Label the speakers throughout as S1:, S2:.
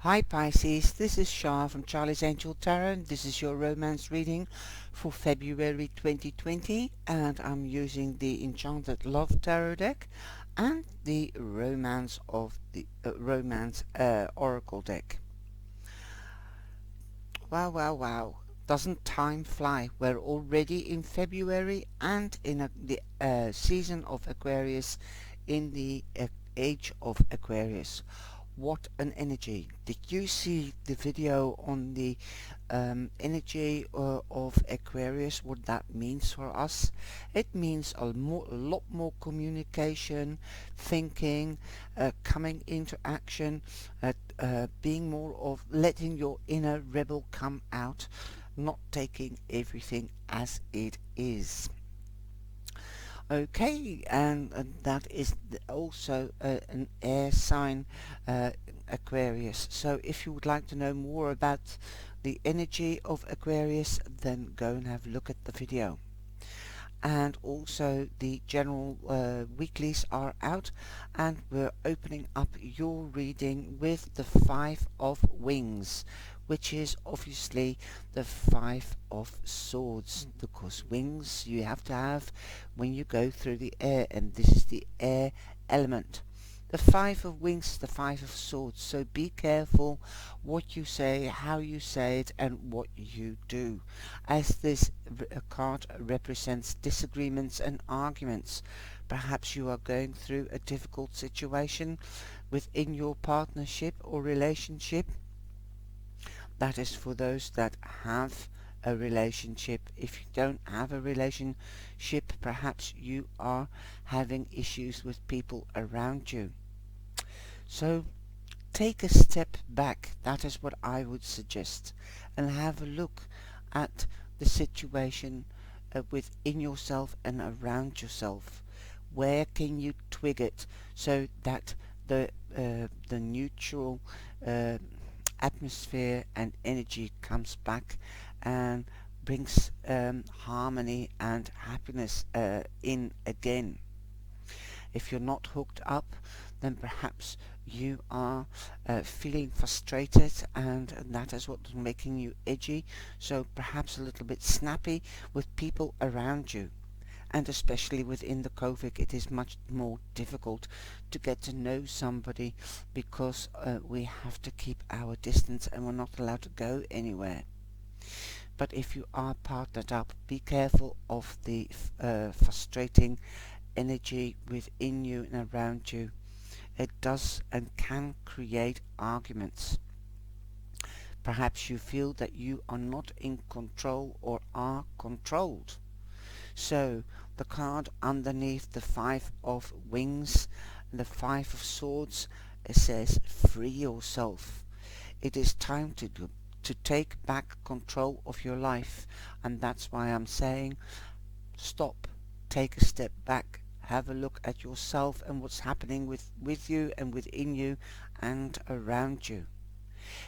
S1: Hi Pisces, this is Shah from Charlie's Angel Tarot. This is your romance reading for February 2020, and I'm using the Enchanted Love Tarot deck and the Romance Oracle deck. Wow. Doesn't time fly? We're already in February and in the season of Aquarius, in the age of Aquarius. What an energy. Did you see the video on the energy of Aquarius, what that means for us? It means a lot more communication, thinking, coming into action, being more of letting your inner rebel come out, not taking everything as it is. Okay, and that is also an air sign, Aquarius. So if you would like to know more about the energy of Aquarius, then go and have a look at the video. And also the general weeklies are out, and we're opening up your reading with the Five of Wings, which is obviously the Five of Swords, because wings you have to have when you go through the air, and this is the air element. The Five of Wings is the Five of Swords, so be careful what you say, how you say it, and what you do, as this card represents disagreements and arguments. Perhaps you are going through a difficult situation within your partnership or relationship. That is for those that have a relationship. If you don't have a relationship, perhaps you are having issues with people around you. So take a step back, that is what I would suggest, and have a look at the situation within yourself and around yourself. Where can you twig it so that the neutral atmosphere and energy comes back and brings harmony and happiness in again. If you're not hooked up, then perhaps you are feeling frustrated, and that is what's making you edgy, so perhaps a little bit snappy with people around you. And especially within the COVID, it is much more difficult to get to know somebody, because we have to keep our distance and we're not allowed to go anywhere. But if you are partnered up, be careful of the frustrating energy within you and around you. It does and can create arguments. Perhaps you feel that you are not in control or are controlled. So the card underneath the Five of Wings and the Five of Swords, it says free yourself. It is time to take back control of your life, and that's why I'm saying stop, take a step back, have a look at yourself and what's happening with you and within you and around you.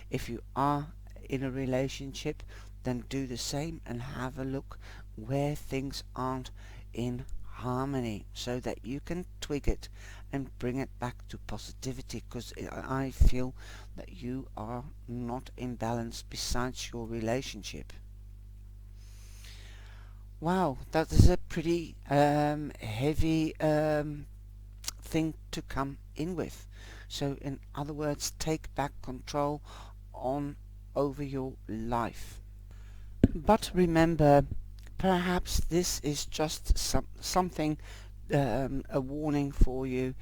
S1: If you are in a relationship, then do the same and have a look where things aren't in harmony, so that you can twig it and bring it back to positivity, because I feel that you are not in balance besides your relationship. Wow, that is a pretty heavy thing to come in with. So in other words, take back control on over your life. But remember, perhaps this is just something, a warning for you.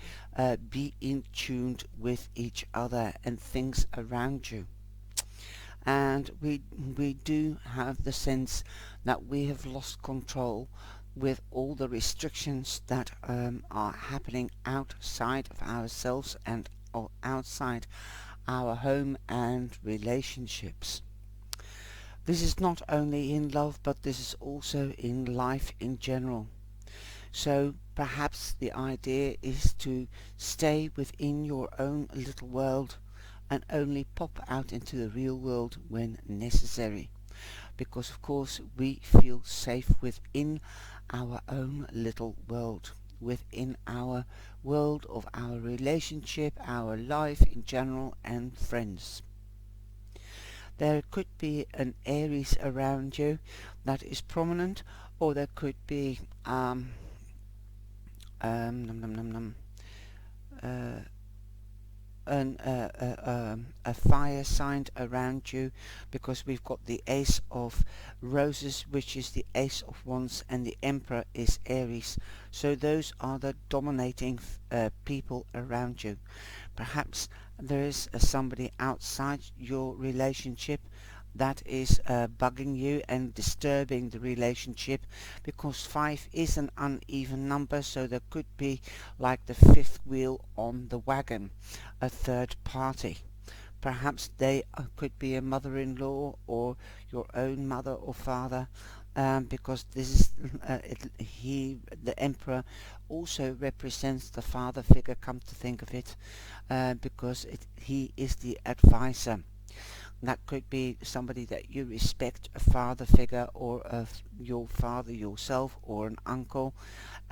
S1: Be in tune with each other and things around you. And we do have the sense that we have lost control with all the restrictions that are happening outside of ourselves and outside our home and relationships. This is not only in love, but this is also in life in general. So perhaps the idea is to stay within your own little world and only pop out into the real world when necessary. Because of course we feel safe within our own little world, within our world of our relationship, our life in general, and friends. There could be an Aries around you that is prominent, or there could be num, num, num, num, uh, a fire sign around you, because we've got the Ace of Roses, which is the Ace of Wands, and the Emperor is Aries. So those are the dominating people around you. Perhaps there is somebody outside your relationship that is bugging you and disturbing the relationship, because 5 is an uneven number, so there could be like the fifth wheel on the wagon, a third party. Perhaps they could be a mother-in-law or your own mother or father, because this is the Emperor also represents the father figure, come to think of it, because he is the advisor. That could be somebody that you respect, a father figure, or your father yourself, or an uncle,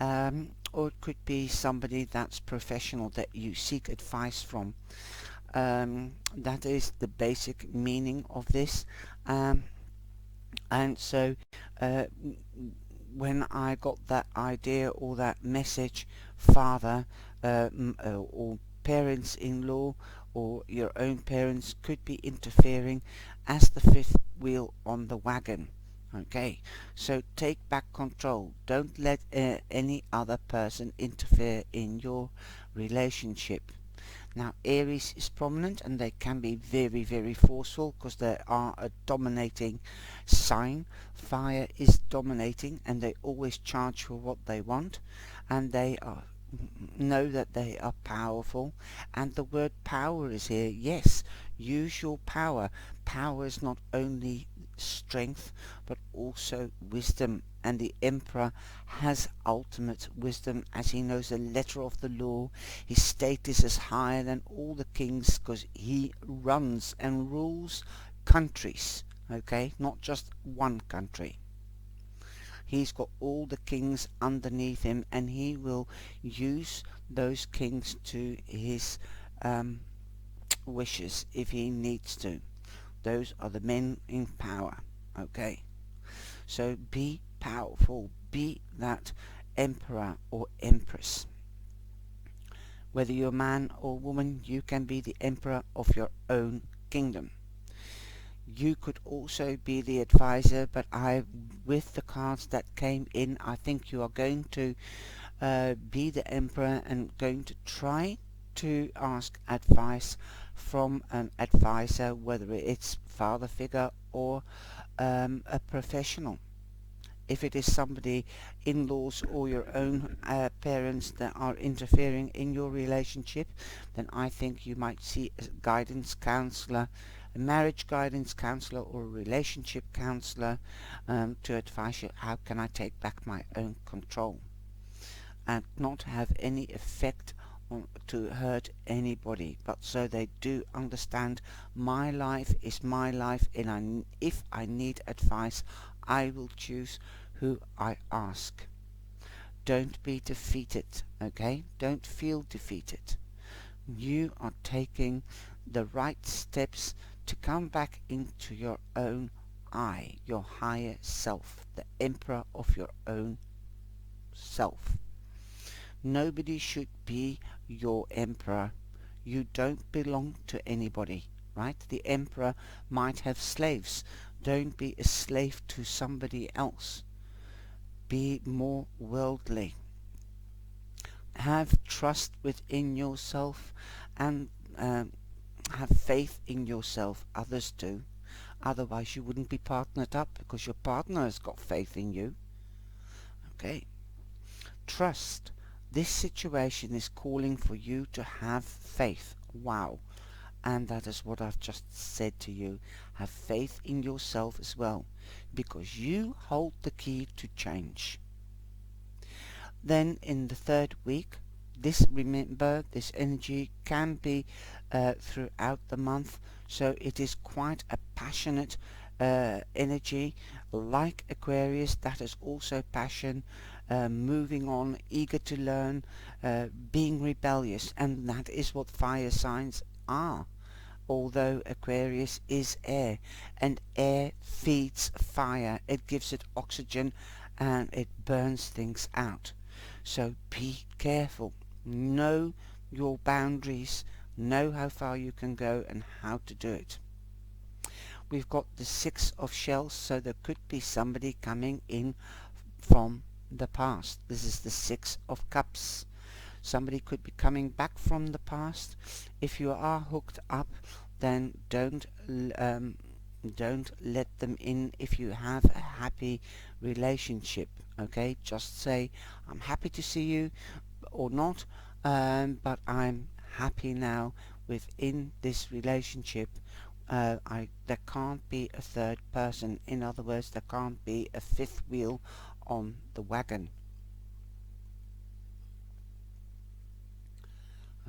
S1: or it could be somebody that's professional that you seek advice from. That is the basic meaning of this. And so when I got that idea or that message, father or parents-in-law or your own parents could be interfering as the fifth wheel on the wagon. Okay, so take back control. Don't let any other person interfere in your relationship. Now, Aries is prominent, and they can be very, very forceful because they are a dominating sign. Fire is dominating, and they always charge for what they want, and they know that they are powerful. And the word power is here. Yes, use your power. Power is not only strength, but also wisdom. And the Emperor has ultimate wisdom, as he knows the letter of the law. His status is higher than all the kings because he runs and rules countries. Okay, not just one country. He's got all the kings underneath him, and he will use those kings to his wishes if he needs to. Those are the men in power. Okay, so be powerful, be that emperor or empress. Whether you're man or woman, you can be the emperor of your own kingdom. You could also be the advisor, but with the cards that came in, I think you are going to be the emperor and going to try to ask advice from an advisor, whether it's father figure or a professional. If it is somebody, in-laws or your own parents that are interfering in your relationship, then I think you might see a guidance counselor, a marriage guidance counselor or a relationship counselor to advise you, how can I take back my own control and not have any effect to hurt anybody, but so they do understand my life is my life, and if I need advice, I will choose who I ask. Don't be defeated, okay? Don't feel defeated. You are taking the right steps to come back into your own I, your higher self, the emperor of your own self. Nobody should be your emperor. You don't belong to anybody, right? The emperor might have slaves. Don't be a slave to somebody else. Be more worldly. Have trust within yourself and have faith in yourself. Others do. Otherwise you wouldn't be partnered up, because your partner has got faith in you. Okay. Trust. This situation is calling for you to have faith. Wow. And that is what I've just said to you. Have faith in yourself as well, because you hold the key to change. Then in the third week, remember, this energy can be throughout the month, so it is quite a passionate energy, like Aquarius. That is also passion, moving on, eager to learn, being rebellious, and that is what fire signs are. although Aquarius is air, and air feeds fire. It gives it oxygen and it burns things out. So be careful. Know your boundaries. Know how far you can go and how to do it. We've got the Six of Shells, so there could be somebody coming in from the past. This is the Six of Cups. Somebody could be coming back from the past. If you are hooked up, then don't let them in if you have a happy relationship. Okay, just say, I'm happy to see you or not, but I'm happy now within this relationship. There can't be a third person. In other words, there can't be a fifth wheel on the wagon.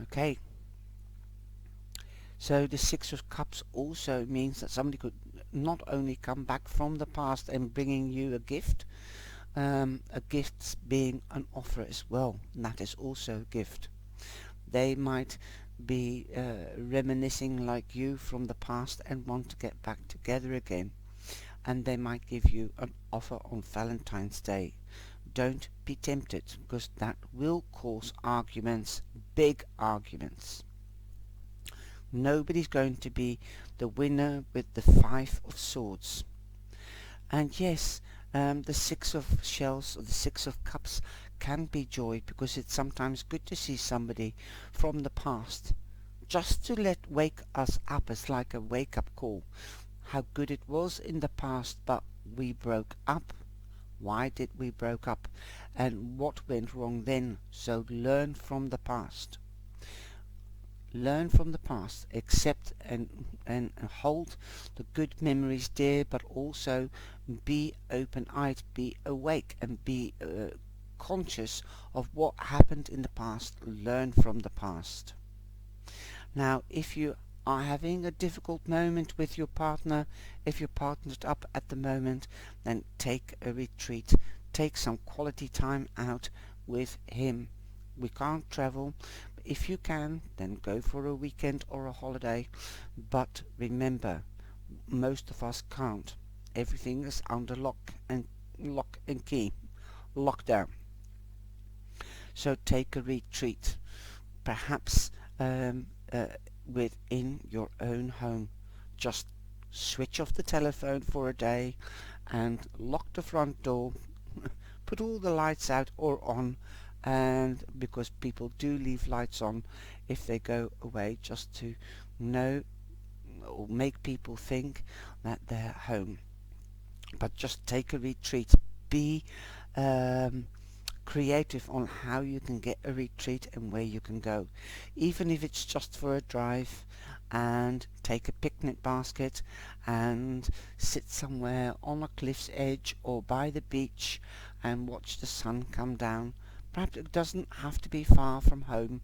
S1: Okay, so the Six of Cups also means that somebody could not only come back from the past and bringing you a gift being an offer as well, and that is also a gift. They might be reminiscing like you from the past and want to get back together again, and they might give you an offer on Valentine's Day. Don't be tempted, because that will cause arguments, big arguments. Nobody's going to be the winner with the Five of Swords. And yes, the Six of Shells or the Six of Cups can be joy, because it's sometimes good to see somebody from the past, just to wake us up. It's like a wake-up call. How good it was in the past, but we broke up. Why did we broke up? And what went wrong then? So learn from the past. Learn from the past, accept and hold the good memories dear, but also be open-eyed, be awake, and be conscious of what happened in the past. Learn from the past. Now, if you are having a difficult moment with your partner, if you're partnered up at the moment, then take a retreat. Take some quality time out with him. We can't travel. If you can, then go for a weekend or a holiday. But remember, most of us can't. Everything is under lock and key, lockdown. So take a retreat, perhaps within your own home. Just switch off the telephone for a day and lock the front door. Put all the lights out or on, and because people do leave lights on if they go away, just to know or make people think that they're home. But just take a retreat. Be creative on how you can get a retreat and where you can go, even if it's just for a drive, and take a picnic basket and sit somewhere on a cliff's edge or by the beach and watch the sun come down. Perhaps it doesn't have to be far from home,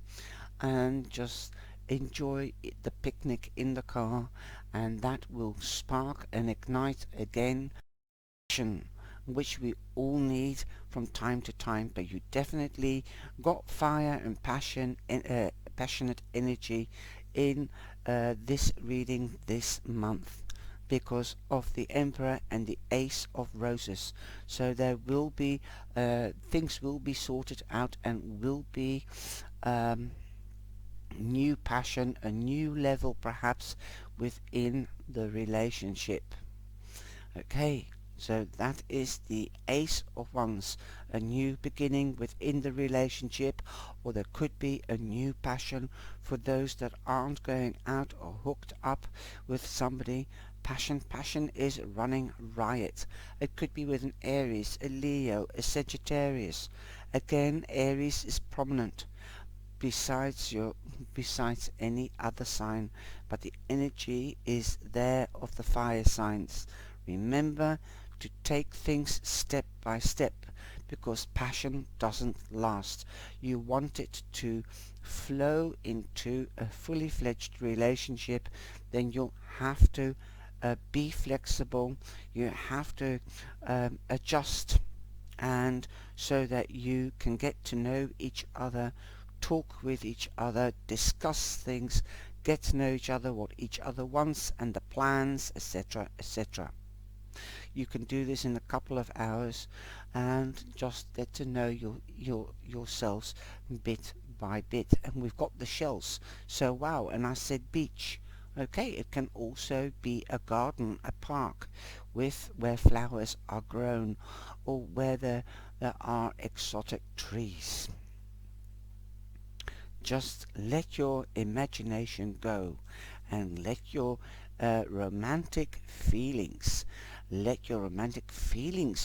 S1: and just enjoy the picnic in the car, and that will spark and ignite again passion, which we all need from time to time. But you definitely got fire and passion and passionate energy in this reading this month, because of the Emperor and the Ace of Roses. So there will be things will be sorted out, and will be new passion, a new level perhaps within the relationship. Okay, so that is the Ace of Wands, a new beginning within the relationship, or there could be a new passion for those that aren't going out or hooked up with somebody. Passion is running riot. It could be with an Aries, a Leo, a Sagittarius. Again, Aries is prominent besides any other sign, but the energy is there of the fire signs. Remember to take things step by step, because passion doesn't last. You want it to flow into a fully fledged relationship, then you'll have to be flexible. You have to adjust, and so that you can get to know each other, talk with each other, discuss things, get to know each other, what each other wants, and the plans, etc., etc. You can do this in a couple of hours and just get to know yourselves bit by bit. And we've got the shells. So wow, and I said beach. Okay, it can also be a garden, a park, with where flowers are grown, or where there are exotic trees. Just let your imagination go and let your romantic feelings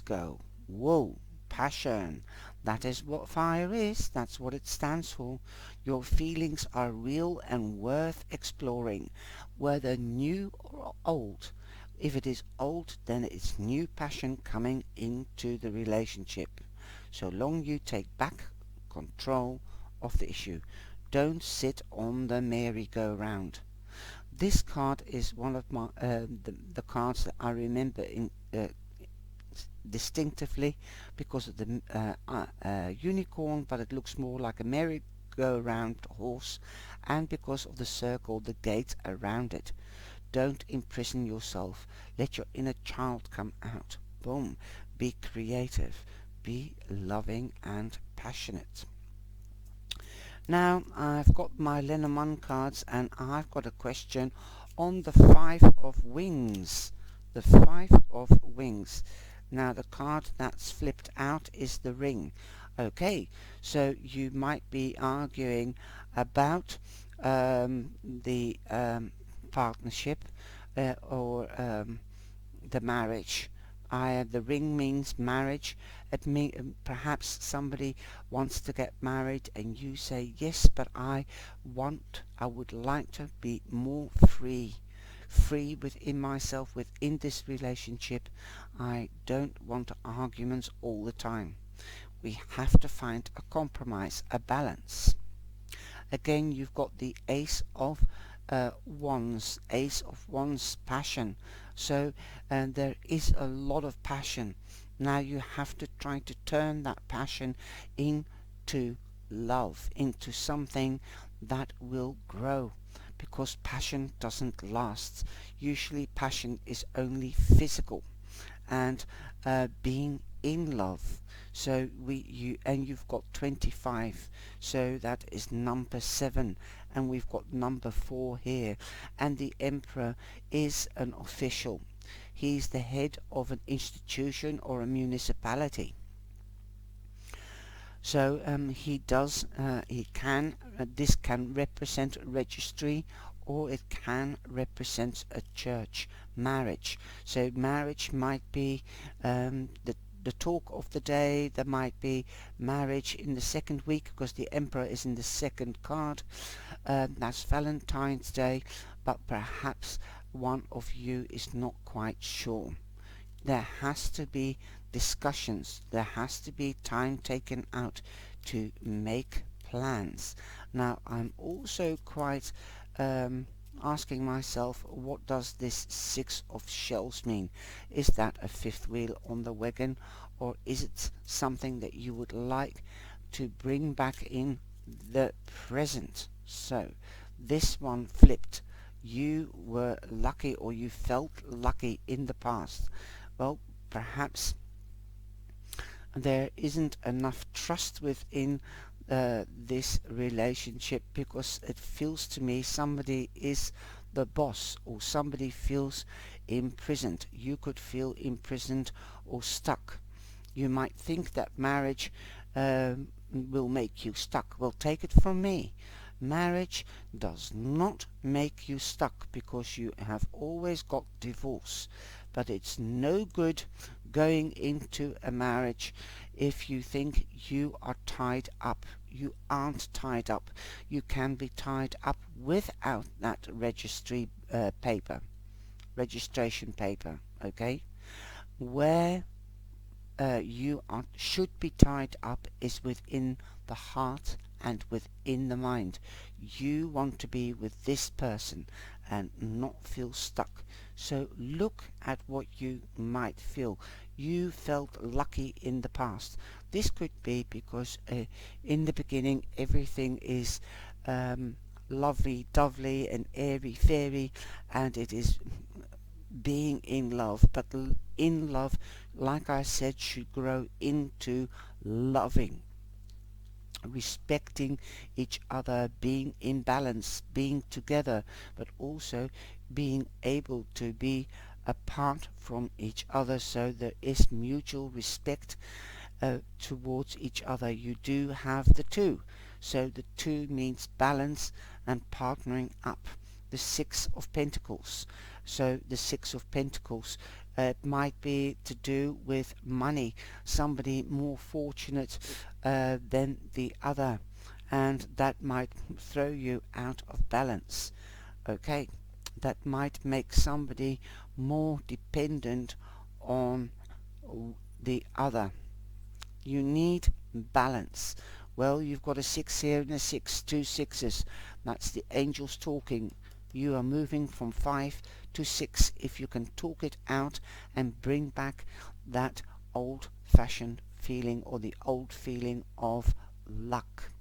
S1: go. Whoa, passion. That is what fire is. That's what it stands for. Your feelings are real and worth exploring, whether new or old. If it is old, then it's new passion coming into the relationship. So long you take back control of the issue. Don't sit on the merry-go-round. This card is one of my the cards that I remember distinctively because of the unicorn, but it looks more like a merry-go-round horse, and because of the circle, the gate around it. Don't imprison yourself. Let your inner child come out. Boom. Be creative. Be loving and passionate. Now I've got my Lenormand cards, and I've got a question on the Five of Wings. The Five of Wings. Now the card that's flipped out is the Ring. Okay, so you might be arguing about the partnership or the marriage. The ring means marriage. Perhaps somebody wants to get married and you say, yes, but I would like to be more free within myself, within this relationship. I don't want arguments all the time. We have to find a compromise, a balance. Again, you've got the Ace of Wands, passion. So there is a lot of passion. Now you have to try to turn that passion into love, into something that will grow, because passion doesn't last. Usually passion is only physical, and being in love. So you've got 25, so that is number 7, and we've got number 4 here, and the Emperor is an official. He's the head of an institution or a municipality. So this can represent a registry, or it can represent a church, marriage. So marriage might be the talk of the day. There might be marriage in the second week, because the Emperor is in the second card. That's Valentine's Day, but perhaps one of you is not quite sure. There has to be discussions. There has to be time taken out to make plans. Now, I'm also quite asking myself, what does this 6 of shells mean? Is that a fifth wheel on the wagon, or is it something that you would like to bring back in the present? So, this one flipped. You were lucky, or you felt lucky in the past. Well, perhaps there isn't enough trust within this relationship, because it feels to me somebody is the boss, or somebody feels imprisoned. You could feel imprisoned or stuck. You might think that marriage will make you stuck. Well, take it from me. Marriage does not make you stuck, because you have always got divorce. But it's no good going into a marriage if you think you are tied up. You aren't tied up. You can be tied up without that registration paper, okay? Where you should be tied up is within the heart and within the mind. You want to be with this person and not feel stuck. So look at what you might feel. You felt lucky in the past. This could be because in the beginning everything is lovely-dovely and airy-fairy, and it is being in love. But in love, like I said, should grow into loving, respecting each other, being in balance, being together, but also being able to be apart from each other, so there is mutual respect towards each other. You do have the two. So the two means balance and partnering up. The Six of Pentacles. So the Six of Pentacles might be to do with money. Somebody more fortunate than the other. And that might throw you out of balance. Okay. That might make somebody more dependent on the other. You need balance. Well, you've got a 6 here and a 6, 2 sixes. That's the angels talking. You are moving from 5 to 6. If you can talk it out and bring back that old-fashioned feeling, or the old feeling of luck.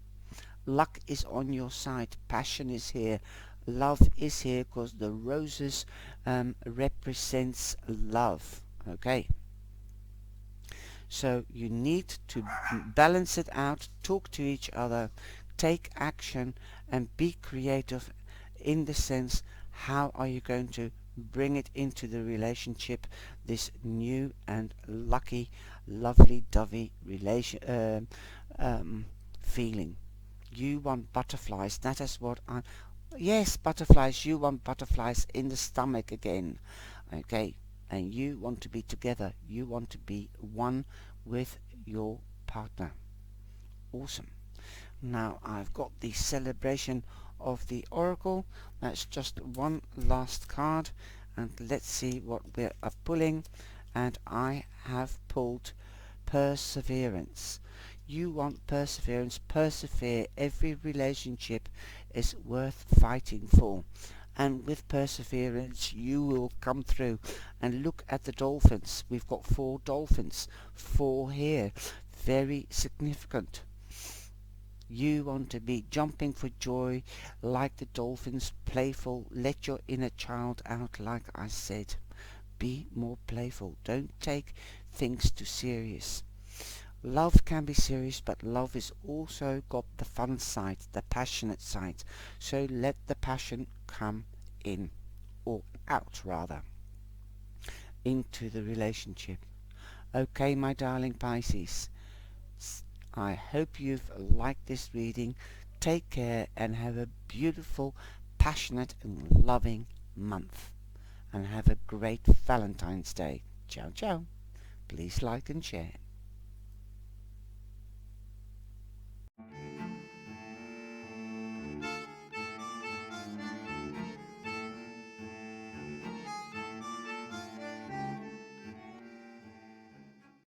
S1: Luck is on your side. Passion is here. Love is here, because the roses represents love. Okay. So you need to balance it out, talk to each other, take action, and be creative in the sense, how are you going to bring it into the relationship, this new and lucky, lovely-dovey feeling. You want butterflies. That is what I... Yes, butterflies. You want butterflies in the stomach again. Okay. And you want to be together. You want to be one with your partner. Awesome. Now I've got the celebration of the Oracle. That's just one last card. And let's see what we are pulling. And I have pulled Perseverance. You want perseverance. Persevere. Every relationship is worth fighting for. And with perseverance you will come through. And look at the dolphins. We've got 4 dolphins. 4 here. Very significant. You want to be jumping for joy like the dolphins, playful. Let your inner child out, like I said. Be more playful. Don't take things too serious. Love can be serious, but love is also got the fun side, the passionate side. So let the passion come in, or out rather, into the relationship. Okay, my darling Pisces, I hope you've liked this reading. Take care and have a beautiful, passionate and loving month. And have a great Valentine's Day. Ciao, ciao. Please like and share.